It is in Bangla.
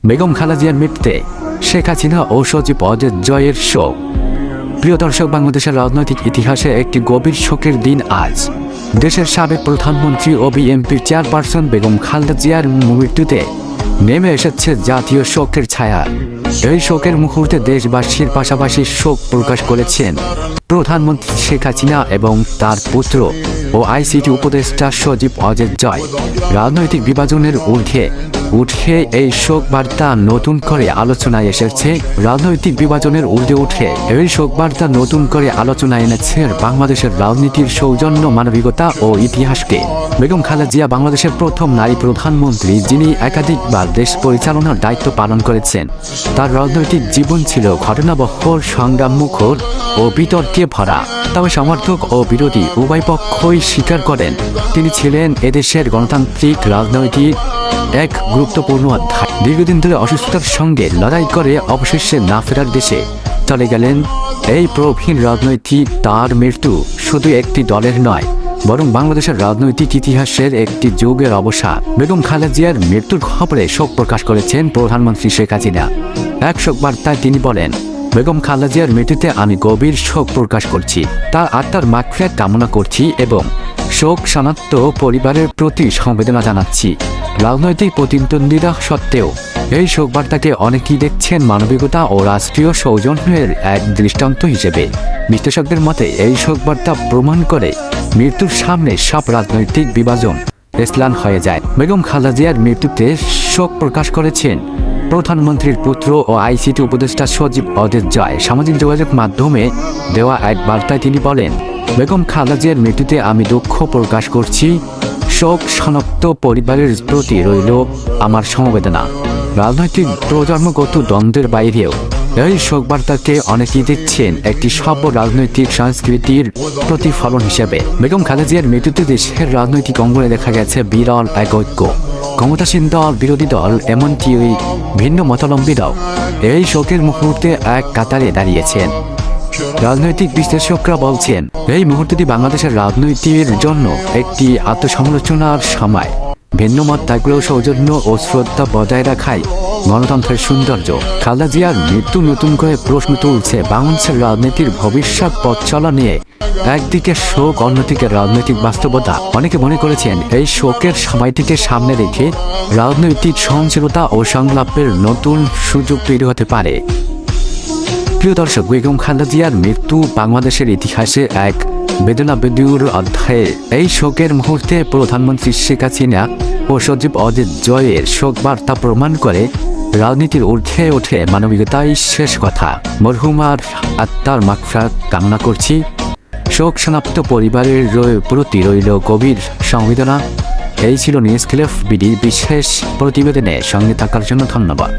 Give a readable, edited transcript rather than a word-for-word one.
বেগম খালেদা জিয়ার মৃত্যুতে শেখ হাসিনা ও সজীব ওয়াজেদ জয়ের শোক। প্রিয় দর্শক, বাংলাদেশের রাজনৈতিক ইতিহাসে একটি গভীর শোকের দিন আজ। দেশের সাবেক প্রধানমন্ত্রী ও বিএনপির চেয়ারপারসন বেগম খালেদা জিয়ার মৃত্যুতে নেমে এসেছে জাতীয় শোকের ছায়া। এই শোকের মুহূর্তে দেশবাসীর পাশাপাশি শোক প্রকাশ করেছেন প্রধানমন্ত্রী শেখ হাসিনা এবং তার পুত্র ও আইসিটি উপদেষ্টা সজীব ওয়াজেদ জয়। রাজনৈতিক বিভাজনের ঊর্ধ্বে উঠে এই শোক বার্তা নতুন করে আলোচনায় এসেছে। রাজনৈতিক বিভাজনের ঊর্ধ্বে উঠে এই শোক বার্তা নতুন করে আলোচনায় এনেছে বাংলাদেশের রাজনীতির সৌজন্য, মানবিকতা ও ইতিহাসকে। বেগম খালেদা জিয়া বাংলাদেশের প্রথম নারী প্রধানমন্ত্রী, যিনি একাধিকবার দেশ পরিচালনার দায়িত্ব পালন করেছেন। তার রাজনৈতিক জীবন ছিল ঘটনাবহুল, সংগ্রামমুখর ও বিতর্কে ভরা। তবে সমর্থক ও বিরোধী উভয় পক্ষই স্বীকার করেন তিনি ছিলেন এদেশের গণতান্ত্রিক রাজনৈতিক এক গুরুত্বপূর্ণ অধ্যায়। দীর্ঘদিন ধরে অসুস্থতার সঙ্গে লড়াই করে অবশেষে না ফেরার দেশে চলে গেলেন এই প্রবীণ রাজনৈতিক। তার মৃত্যু শুধু একটি দলের নয়, বরং বাংলাদেশের রাজনৈতিক ইতিহাসের একটি যুগের অবসান। বেগম খালেদা জিয়ার মৃত্যুর খবরে শোক প্রকাশ করেছেন প্রধানমন্ত্রী শেখ হাসিনা। এক শোক বার্তায় তিনি বলেন, বেগম খালেদা জিয়ার মৃত্যুতে আমি গভীর শোক প্রকাশ করছি। তার আত্মার মাগফিরাত কামনা করছি এবং শোক শনাক্ত পরিবারের প্রতি সমবেদনা জানাচ্ছি। রাজনৈতিক প্রতিদ্বন্দ্বিতা সত্ত্বেও এই শোক বার্তাকে অনেকেই দেখছেন মানবিকতা ও রাষ্ট্রীয় সৌজন্যের এক দৃষ্টান্ত হিসেবে। বিশ্লেষকদের মতে এই শোক বার্তা প্রমাণ করে মৃত্যুর সামনে সব রাজনৈতিক বিভাজন স্লান হয়ে যায়। বেগম খালেদা জিয়ার মৃত্যুতে শোক প্রকাশ করেছেন প্রধানমন্ত্রীর পুত্র ও আইসিটি উপদেষ্টা সজীব ওয়াজেদ জয়। সামাজিক যোগাযোগ মাধ্যমে দেওয়া এক বার্তায় তিনি বলেন, বেগম খালেদা জিয়ার মৃত্যুতে আমি দুঃখ প্রকাশ করছি। শোক শনাক্ত পরিবারের প্রতি রইল আমার সমবেদনা। রাজনৈতিক প্রজন্মগত দ্বন্দ্বের বাইরেও এই শোক বার্তাকে অনেকেই দেখছেন একটি সভ্য রাজনৈতিক সংস্কৃতির প্রতিফলন হিসেবে। বেগম খালেদা জিয়ার মৃত্যুতে দেশের রাজনৈতিক অঙ্গনে দেখা গেছে বিরল এক ঐক্য। ক্ষমতাসীন দল, বিরোধী দল, এমনকি ভিন্ন মতাবলম্বীরাও এই শোকের মুহূর্তে এক কাতারে দাঁড়িয়েছেন। রাজনৈতিক বিশ্লেষকরা বলছেন, এই মুহূর্তটি বাংলাদেশের রাজনীতির জন্য একটি আত্মসমালোচনার সময়। ভিন্ন মত থাকলেও সৌজন্য ও শ্রদ্ধা বজায় রাখাই গণতন্ত্রের সৌন্দর্য। খালেদা জিয়ার মৃত্যু নতুন করে প্রশ্ন তুলছে বাংলাদেশের রাজনীতির ভবিষ্যৎ পথ চলা নিয়ে। একদিকে শোক, অন্যদিকে রাজনৈতিক বাস্তবতা। অনেকে মনে করেছেন এই শোকের সময়টিকে সামনে রেখে রাজনৈতিক সহনশীলতা ও সংলাপের নতুন সুযোগ তৈরি হতে পারে। প্রিয় দর্শক, বেগম খালেদা জিয়ার মৃত্যু বাংলাদেশের ইতিহাসে এক বেদনাবেদুর অধ্যায়ে। এই শোকের মুহূর্তে প্রধানমন্ত্রী শেখ হাসিনা ও সজীব ওয়াজেদ জয়ের শোক বার্তা প্রমাণ করে রাজনীতির ঊর্ধ্বে ওঠে মানবিকতাই শেষ কথা। মরহুমার আত্মার মাগফিরাত কামনা করছি। শোক শনাক্ত পরিবারের প্রতি রইল গভীর সংবেদনা। এই ছিল নিউজ ক্লিপ বিডি বিশেষ প্রতিবেদনে সঙ্গে থাকার জন্য ধন্যবাদ।